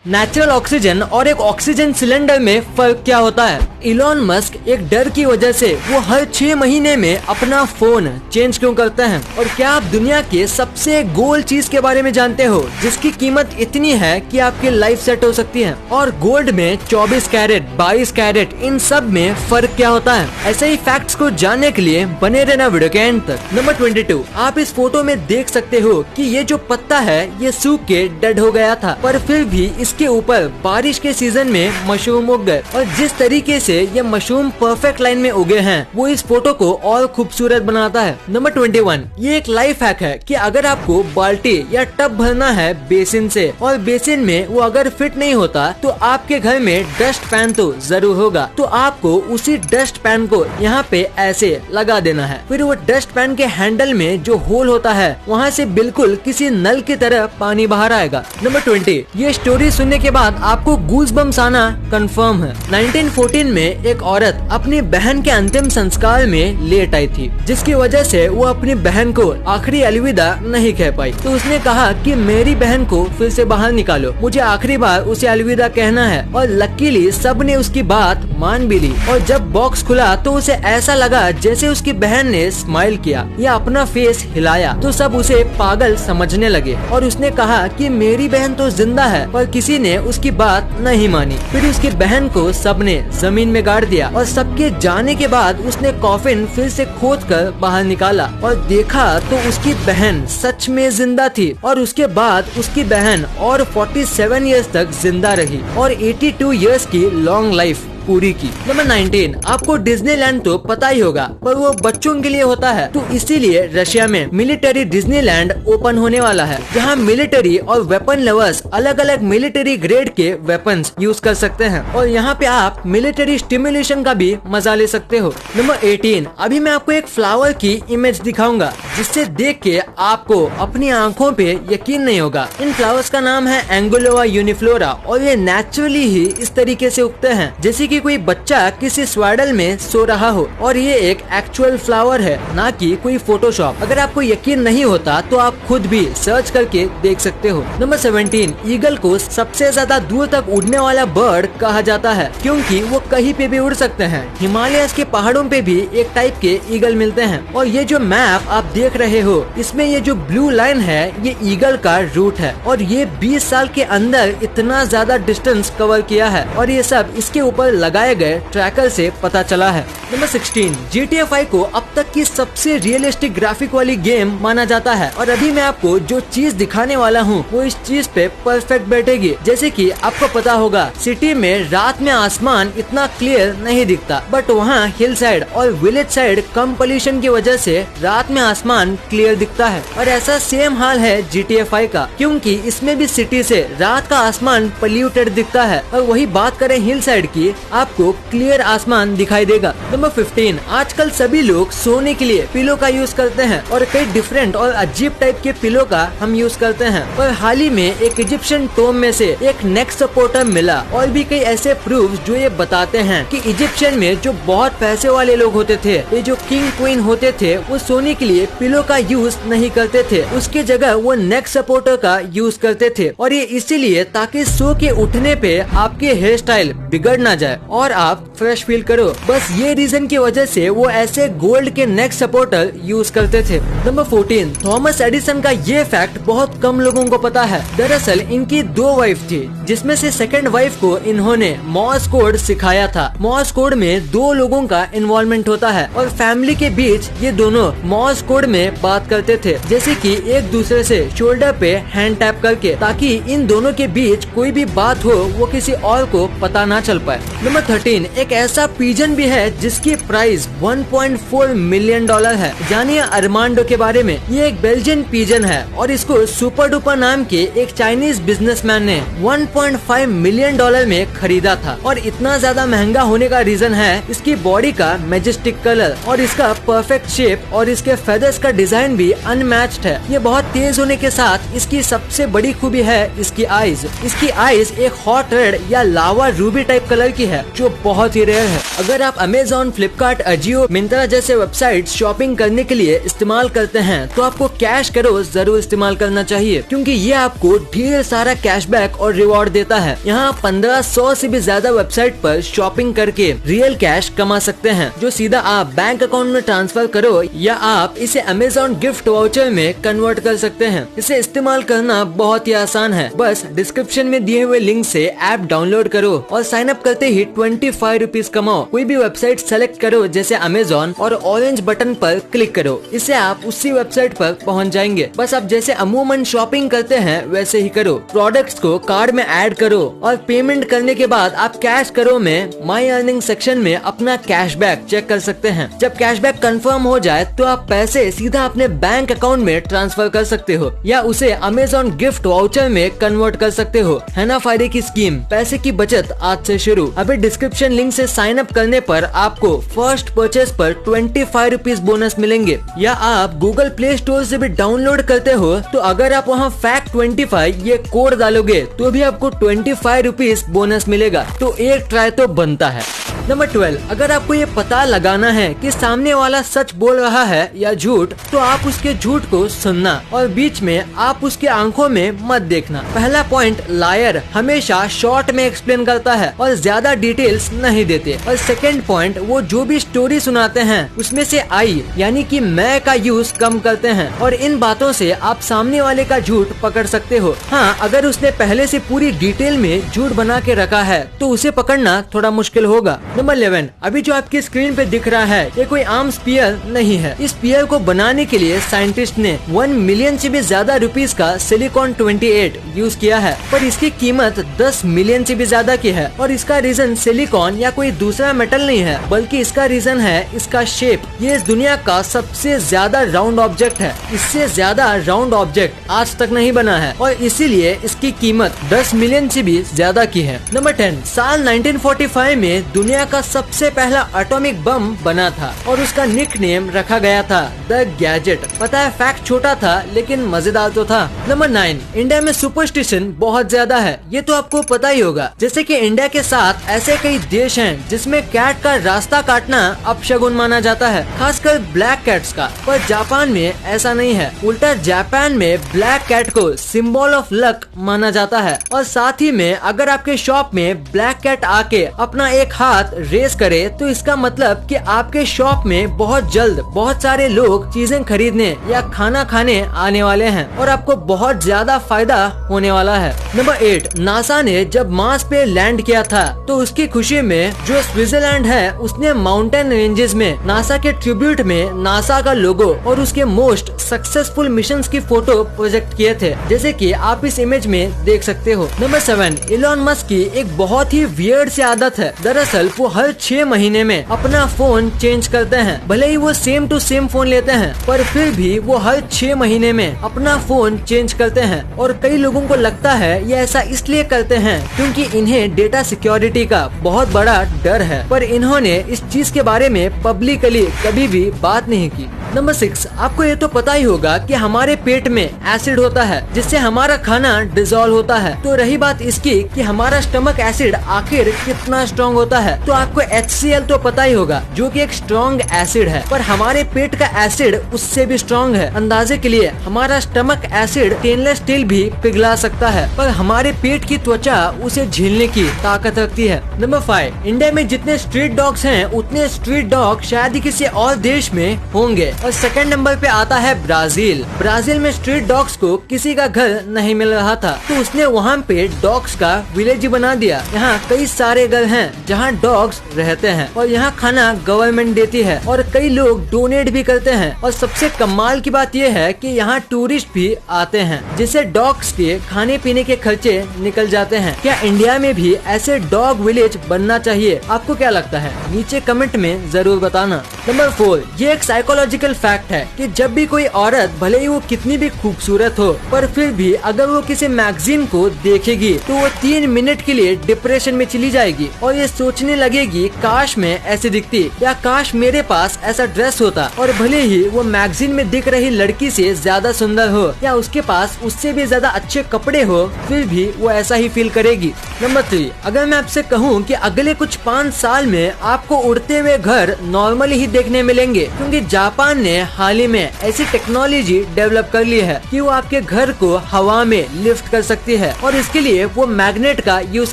Natural oxygen और एक oxygen cylinder में फर्क क्या होता है? इलॉन मस्क एक डर की वजह से वो हर 6 महीने में अपना फोन चेंज क्यों करते हैं? और क्या आप दुनिया के सबसे गोल्ड चीज के बारे में जानते हो जिसकी कीमत इतनी है कि आपकी लाइफ सेट हो सकती है? और गोल्ड में 24 कैरेट, 22 कैरेट, इन सब में फर्क क्या होता है? ऐसे ही फैक्ट्स को जानने के लिए बने रहना वीडियो के एंड तक। नंबर 22, आप इस फोटो में देख सकते हो कि ये जो पत्ता है ये सूख के डेड हो गया था, पर फिर भी इसके ऊपर बारिश के सीजन में मशरूम उग गए और जिस तरीके से ये मशरूम परफेक्ट लाइन में उगे हैं वो इस फोटो को और खूबसूरत बनाता है। नंबर 21, ये एक लाइफ हैक है कि अगर आपको बाल्टी या टब भरना है बेसिन से और बेसिन में वो अगर फिट नहीं होता तो आपके घर में डस्ट पैन तो जरूर होगा, तो आपको उसी डस्ट पैन को यहाँ पे ऐसे लगा देना है। फिर वो डस्ट पैन के हैंडल में जो होल होता है वहाँ से बिल्कुल किसी नल की तरह पानी बाहर आएगा। नंबर 20, ये स्टोरी सुनने के बाद आपको गूज़बम्स आना कंफर्म है। 1914 में एक औरत अपनी बहन के अंतिम संस्कार में लेट आई थी, जिसकी वजह से वो अपनी बहन को आखिरी अलविदा नहीं कह पाई। तो उसने कहा कि मेरी बहन को फिर से बाहर निकालो, मुझे आखिरी बार उसे अलविदा कहना है। और लकीली सब ने उसकी बात मान भी ली और जब बॉक्स खुला तो उसे ऐसा लगा जैसे उसकी बहन ने स्माइल किया या अपना फेस हिलाया, तो सब उसे पागल समझने लगे और उसने कहा कि मेरी बहन तो जिंदा है, पर किसी ने उसकी बात नहीं मानी। फिर उसकी बहन को सबने जमीन में गाड़ दिया और सबके जाने के बाद उसने कॉफिन फिर से खोदकर बाहर निकाला और देखा तो उसकी बहन सच में जिंदा थी। और उसके बाद उसकी बहन और 47 इयर्स तक जिंदा रही और 82 इयर्स की लॉन्ग लाइफ पूरी की। नंबर 19, आपको डिज्नीलैंड तो पता ही होगा, पर वो बच्चों के लिए होता है, तो इसीलिए रशिया में मिलिट्री डिज्नीलैंड ओपन होने वाला है, जहाँ मिलिट्री और वेपन लवर्स अलग अलग मिलिट्री ग्रेड के वेपन्स यूज कर सकते हैं और यहाँ पे आप मिलिट्री स्टिमुलेशन का भी मजा ले सकते हो। नंबर 18, अभी मैं आपको एक फ्लावर की इमेज दिखाऊंगा जिससे देख के आपको अपनी आँखों पे यकीन नहीं होगा। इन फ्लावर्स का नाम है एंगुलोवा यूनिफ्लोरा और ये नेचुरली ही इस तरीके से उगते हैं जैसे कि कोई बच्चा किसी स्वेडल में सो रहा हो, और ये एक एक्चुअल फ्लावर है, ना कि कोई फोटोशॉप। अगर आपको यकीन नहीं होता तो आप खुद भी सर्च करके देख सकते हो। नंबर 17, ईगल को सबसे ज्यादा दूर तक उड़ने वाला बर्ड कहा जाता है क्योंकि वो कहीं पे भी उड़ सकते हैं। हिमालय के पहाड़ों पे भी एक टाइप के ईगल मिलते हैं और ये जो मैप आप देख रहे हो इसमें ये जो ब्लू लाइन है ये ईगल का रूट है और ये 20 साल के अंदर इतना ज्यादा डिस्टेंस कवर किया है और ये सब इसके ऊपर लगाए गए ट्रैकर से पता चला है। नंबर 16, GTA 5 को अब तक की सबसे रियलिस्टिक ग्राफिक वाली गेम माना जाता है और अभी मैं आपको जो चीज दिखाने वाला हूँ वो इस चीज पे परफेक्ट बैठेगी। जैसे कि आपको पता होगा सिटी में रात में आसमान इतना क्लियर नहीं दिखता, बट वहाँ हिल साइड और विलेज साइड कम पोल्यूशन की वजह से रात में आसमान क्लियर दिखता है और ऐसा सेम हाल है GTA 5 का, क्योंकि इसमें भी सिटी से रात का आसमान पोल्यूटेड दिखता है। और वही बात करें हिल साइड की, आपको क्लियर आसमान दिखाई देगा। नंबर 15, आजकल सभी लोग सोने के लिए पिलो का यूज करते हैं और कई डिफरेंट और अजीब टाइप के पिलो का हम यूज करते हैं, पर हाल ही में एक इजिप्शियन टोम में से एक नेक सपोर्टर मिला और भी कई ऐसे प्रूफ जो ये बताते हैं कि इजिप्शियन में जो बहुत पैसे वाले लोग होते थे, ये जो किंग क्वीन होते थे, वो सोने के लिए पिलो का यूज नहीं करते थे, उसके जगह वो नेक सपोर्टर का यूज करते थे और ये इसीलिए ताकि सो के उठने पे आपके हेयर स्टाइल बिगड़ ना जाए और आप फ्रेश फील करो। बस ये रीजन की वजह से वो ऐसे गोल्ड के नेक सपोर्टर यूज करते थे। नंबर 14, थॉमस एडिसन का ये फैक्ट बहुत कम लोगों को पता है। दरअसल इनकी 2 वाइफ थी, जिसमें से सेकंड वाइफ को इन्होंने मॉर्स कोड सिखाया था। मॉर्स कोड में 2 लोगों का इन्वॉल्वमेंट होता है और फैमिली के बीच ये दोनों मॉर्स कोड में बात करते थे, जैसे कि एक दूसरे से शोल्डर पे हैंड टैप करके, ताकि इन दोनों के बीच कोई भी बात हो वो किसी और को पता ना चल पाए। नंबर 13, एक ऐसा पिजन भी है जिसकी प्राइस 1.4 मिलियन डॉलर है। जानिए अरमांडो के बारे में। ये एक बेल्जियन पिजन है और इसको सुपर डुपर नाम के एक चाइनीज बिजनेसमैन ने 1.5 मिलियन डॉलर में खरीदा था और इतना ज्यादा महंगा होने का रीजन है इसकी बॉडी का मैजेस्टिक कलर और इसका परफेक्ट शेप और इसके फेदर्स का डिजाइन भी अनमैच्ड है। ये बहुत तेज होने के साथ इसकी सबसे बड़ी खूबी है इसकी आईज। इसकी आईज एक हॉट रेड या लावा रूबी टाइप कलर की है जो बहुत ही रेयर है। अगर आप अमेज़न अमेजोन, फ्लिपकार्ट, अजियो, मिंत्रा जैसे वेबसाइट शॉपिंग करने के लिए इस्तेमाल करते हैं तो आपको कैश करो जरूर इस्तेमाल करना चाहिए, क्योंकि ये आपको ढेर सारा कैशबैक और रिवॉर्ड देता है। यहाँ 1500 से भी ज्यादा वेबसाइट पर शॉपिंग करके रियल कैश कमा सकते हैं, जो सीधा आप बैंक अकाउंट में ट्रांसफर करो या आप इसे अमेजोन गिफ्ट वाउचर में कन्वर्ट कर सकते हैं। इसे इस्तेमाल करना बहुत ही आसान है, बस डिस्क्रिप्शन में दिए हुए लिंक से ऐप डाउनलोड करो और साइन अप करते ही 25 रुपीज कमाओ। कोई भी वेबसाइट सेलेक्ट करो जैसे अमेजोन और ऑरेंज बटन पर क्लिक करो, इससे आप उसी वेबसाइट पर पहुंच जाएंगे। बस आप जैसे अमूमन शॉपिंग करते हैं वैसे ही करो। प्रोडक्ट्स को कार्ड में ऐड करो और पेमेंट करने के बाद आप कैश करो में माई अर्निंग सेक्शन में अपना कैशबैक चेक कर सकते हैं। जब कैशबैक कंफर्म हो जाए तो आप पैसे सीधा अपने बैंक अकाउंट में ट्रांसफर कर सकते हो या उसे अमेजोन गिफ्ट वाउचर में कन्वर्ट कर सकते हो। है ना फायदे की स्कीम। पैसे की बचत आज से शुरू। अभी डिस्क्रिप्शन लिंक से साइन अप करने पर आपको फर्स्ट परचेस पर 25 रुपीज बोनस मिलेंगे, या आप गूगल प्ले स्टोर से भी डाउनलोड करते हो तो अगर आप वहाँ फैक्ट 25 ये कोड डालोगे तो भी आपको 25 रुपीज बोनस मिलेगा। तो एक ट्राई तो बनता है। नंबर 12, अगर आपको ये पता लगाना है कि सामने वाला सच बोल रहा है या झूठ, तो आप उसके झूठ को सुनना और बीच में आप उसके आंखों में मत देखना। पहला पॉइंट, लायर हमेशा शॉर्ट में एक्सप्लेन करता है और ज्यादा डिटेल्स नहीं देते। और सेकंड पॉइंट, वो जो भी स्टोरी सुनाते हैं उसमें से आई यानी कि मैं का यूज कम करते हैं और इन बातों से आप सामने वाले का झूठ पकड़ सकते हो। हाँ, अगर उसने पहले से पूरी डिटेल में झूठ बना के रखा है तो उसे पकड़ना थोड़ा मुश्किल होगा। नंबर 11, अभी जो आपकी स्क्रीन पे दिख रहा है ये कोई आम स्पीयर नहीं है। इस स्पीयर को बनाने के लिए साइंटिस्ट ने 1 मिलियन से भी ज्यादा रुपीस का सिलिकॉन 28 यूज किया है, पर इसकी कीमत 10 मिलियन से भी ज्यादा की है। और इसका रीजन सिलिकॉन या कोई दूसरा मेटल नहीं है, बल्कि इसका रीजन है इसका शेप। ये इस दुनिया का सबसे ज्यादा राउंड ऑब्जेक्ट है। इससे ज्यादा राउंड ऑब्जेक्ट आज तक नहीं बना है और इसीलिए इसकी कीमत 10 मिलियन से भी ज्यादा की है। नंबर 10, साल 1945 में दुनिया का सबसे पहला एटॉमिक बम बना था और उसका निक नेम रखा गया था द गैजेट। पता है फैक्ट छोटा था लेकिन मजेदार तो था। नंबर 9, इंडिया में सुपरस्टिशन बहुत ज्यादा है। ये तो आपको पता ही होगा। जैसे कि इंडिया के साथ ऐसे कई देश हैं जिसमें कैट का रास्ता काटना अपशगुन माना जाता है, खासकर ब्लैक कैट्स का। पर जापान में ऐसा नहीं है। उल्टा जापान में ब्लैक कैट को सिंबल ऑफ लक माना जाता है। और साथ ही में अगर आपके शॉप में ब्लैक कैट आके अपना एक हाथ रेस करे तो इसका मतलब कि आपके शॉप में बहुत जल्द बहुत सारे लोग चीजें खरीदने या खाना खाने आने वाले हैं और आपको बहुत ज्यादा फायदा होने वाला है। नंबर 8, नासा ने जब मार्स पे लैंड किया था तो उसकी खुशी में जो स्विट्जरलैंड है उसने माउंटेन रेंजेस में नासा के ट्रिब्यूट में नासा का लोगो और उसके मोस्ट सक्सेसफुल मिशंस की फोटो प्रोजेक्ट किए थे, जैसे कि आप इस इमेज में देख सकते हो। नंबर 7, इलॉन मस्क की एक बहुत ही वियर्ड सी आदत है। दरअसल वो हर 6 महीने में अपना फोन चेंज करते हैं। भले ही वो सेम टू सेम फोन लेते हैं पर फिर भी वो हर 6 महीने में अपना फोन चेंज करते हैं। और कई लोगों को लगता है ये ऐसा इसलिए करते हैं क्योंकि इन्हें डेटा सिक्योरिटी का बहुत बड़ा डर है, पर इन्होंने इस चीज के बारे में पब्लिकली कभी भी बात नहीं की। नंबर 6, आपको ये तो पता ही होगा कि हमारे पेट में एसिड होता है जिससे हमारा खाना डिसॉल्व होता है। तो रही बात इसकी कि हमारा स्टमक एसिड आखिर कितना स्ट्रॉन्ग होता है, तो आपको HCl तो पता ही होगा जो कि एक स्ट्रॉन्ग एसिड है, पर हमारे पेट का एसिड उससे भी स्ट्रॉन्ग है। अंदाजे के लिए हमारा स्टमक एसिड स्टेनलेस स्टील भी पिघला सकता है, पर हमारे पेट की त्वचा उसे झेलने की ताकत रखती है। नंबर 5, इंडिया में जितने स्ट्रीट डॉग्स हैं उतने स्ट्रीट डॉग शायद ही किसी और देश में होंगे। और सेकंड नंबर पे आता है ब्राजील। ब्राजील में स्ट्रीट डॉग्स को किसी का घर नहीं मिल रहा था तो उसने वहाँ पे डॉग्स का विलेज बना दिया। यहाँ कई सारे घर हैं जहाँ डॉग्स रहते हैं और यहाँ खाना गवर्नमेंट देती है और कई लोग डोनेट भी करते हैं। और सबसे कमाल की बात यह है कि यहाँ टूरिस्ट भी आते हैं जिससे डॉग्स के खाने पीने के खर्चे निकल जाते हैं। क्या इंडिया में भी ऐसे डॉग विलेज बनना चाहिए? आपको क्या लगता है? नीचे कमेंट में जरूर बताना। नंबर 4, ये एक साइकोलॉजिकल फैक्ट है कि जब भी कोई औरत भले ही वो कितनी भी खूबसूरत हो पर फिर भी अगर वो किसी मैगजीन को देखेगी तो वो 3 मिनट के लिए डिप्रेशन में चली जाएगी और ये सोचने लगे लगेगी काश मैं ऐसी दिखती, या काश मेरे पास ऐसा ड्रेस होता। और भले ही वो मैगजीन में दिख रही लड़की से ज्यादा सुंदर हो या उसके पास उससे भी ज्यादा अच्छे कपड़े हो, फिर भी वो ऐसा ही फील करेगी। नंबर 3, अगर मैं आपसे कहूँ कि अगले कुछ 5 साल में आपको उड़ते हुए घर नॉर्मली ही देखने मिलेंगे, क्योंकि जापान ने हाल ही में ऐसी टेक्नोलॉजी डेवलप कर ली है कि वो आपके घर को हवा में लिफ्ट कर सकती है, और इसके लिए वो मैग्नेट का यूज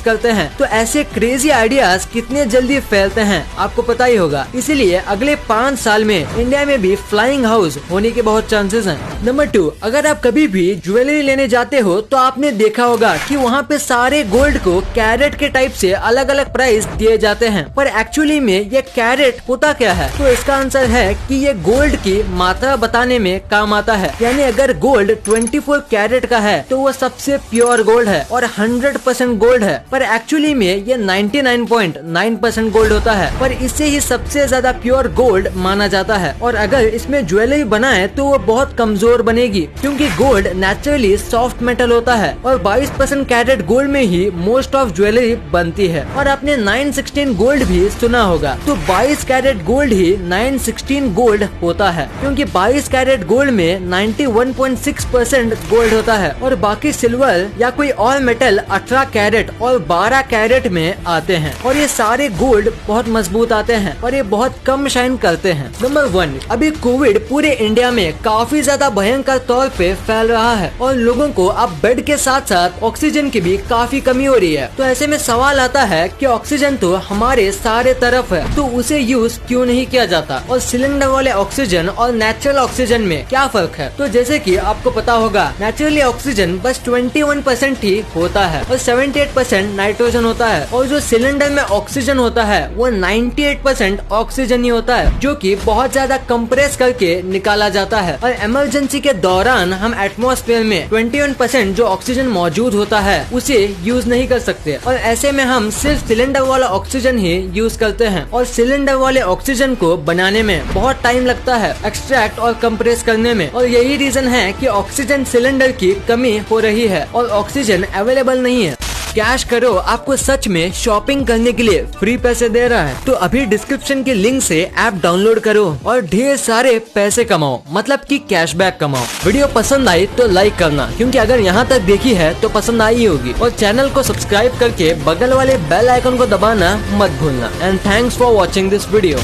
करते हैं। तो ऐसे क्रेजी आइडियाज कितने जल्दी फैलते हैं आपको पता ही होगा। इसीलिए अगले 5 साल में इंडिया में भी फ्लाइंग हाउस होने के बहुत चांसेस हैं। नंबर 2, अगर आप कभी भी ज्वेलरी लेने जाते हो तो आपने देखा होगा कि वहाँ पे सारे गोल्ड को कैरेट के टाइप से अलग अलग प्राइस दिए जाते हैं, पर एक्चुअली में ये कैरेट होता क्या है? तो इसका आंसर है कि ये गोल्ड की मात्रा बताने में काम आता है। यानी अगर गोल्ड 24 कैरेट का है तो वो सबसे प्योर गोल्ड है और 100% गोल्ड है, पर एक्चुअली में ये 99.9% गोल्ड होता है, पर इससे ही सबसे ज्यादा प्योर गोल्ड माना जाता है। और अगर इसमें ज्वेलरी बनाए तो वो बहुत कमजोर बनेगी, क्योंकि गोल्ड नेचुरली सॉफ्ट मेटल होता है और 22% कैरेट गोल्ड में ही मोस्ट ऑफ ज्वेलरी बनती है। और आपने 916 गोल्ड भी सुना होगा, तो 22 कैरेट गोल्ड ही 916 गोल्ड होता है, क्योंकि 22 कैरेट गोल्ड में 91.6% गोल्ड होता है और बाकी सिल्वर या कोई और मेटल 18 कैरेट और 12 कैरेट में आते हैं। और ये सारे गोल्ड बहुत मजबूत आते हैं और ये बहुत कम शाइन करते हैं। नंबर 1, अभी कोविड पूरे इंडिया में काफी ज्यादा भयंकर तौर पे फैल रहा है और लोगों को अब बेड के साथ साथ ऑक्सीजन की भी काफी कमी हो रही है। तो ऐसे में सवाल आता है कि ऑक्सीजन तो हमारे सारे तरफ है, तो उसे यूज क्यों नहीं किया जाता? और सिलेंडर वाले ऑक्सीजन और नेचुरल ऑक्सीजन में क्या फर्क है? तो जैसे कि आपको पता होगा, नेचुरली ऑक्सीजन बस 21% ही होता है और 78% नाइट्रोजन होता है, और जो सिलेंडर में ऑक्सीजन होता है वो 98% ऑक्सीजन ही होता है, जो कि बहुत ज्यादा कंप्रेस करके निकाला जाता है। और इमरजेंसी के दौरान हम एटमॉस्फेयर में 21% जो ऑक्सीजन मौजूद होता है उसे यूज नहीं कर सकते, और ऐसे में हम सिर्फ सिलेंडर वाला ऑक्सीजन ही यूज करते हैं। और सिलेंडर वाले ऑक्सीजन को बनाने में बहुत टाइम लगता है, एक्सट्रैक्ट और कंप्रेस करने में, और यही रीजन है कि ऑक्सीजन सिलेंडर की कमी हो रही है और ऑक्सीजन अवेलेबल नहीं है। कैश करो आपको सच में शॉपिंग करने के लिए फ्री पैसे दे रहा है, तो अभी डिस्क्रिप्शन के लिंक से ऐप डाउनलोड करो और ढेर सारे पैसे कमाओ, मतलब कि कैशबैक कमाओ। वीडियो पसंद आई तो लाइक करना, क्योंकि अगर यहाँ तक देखी है तो पसंद आई होगी, और चैनल को सब्सक्राइब करके बगल वाले बेल आइकन को दबाना मत भूलना। And thanks for watching this video.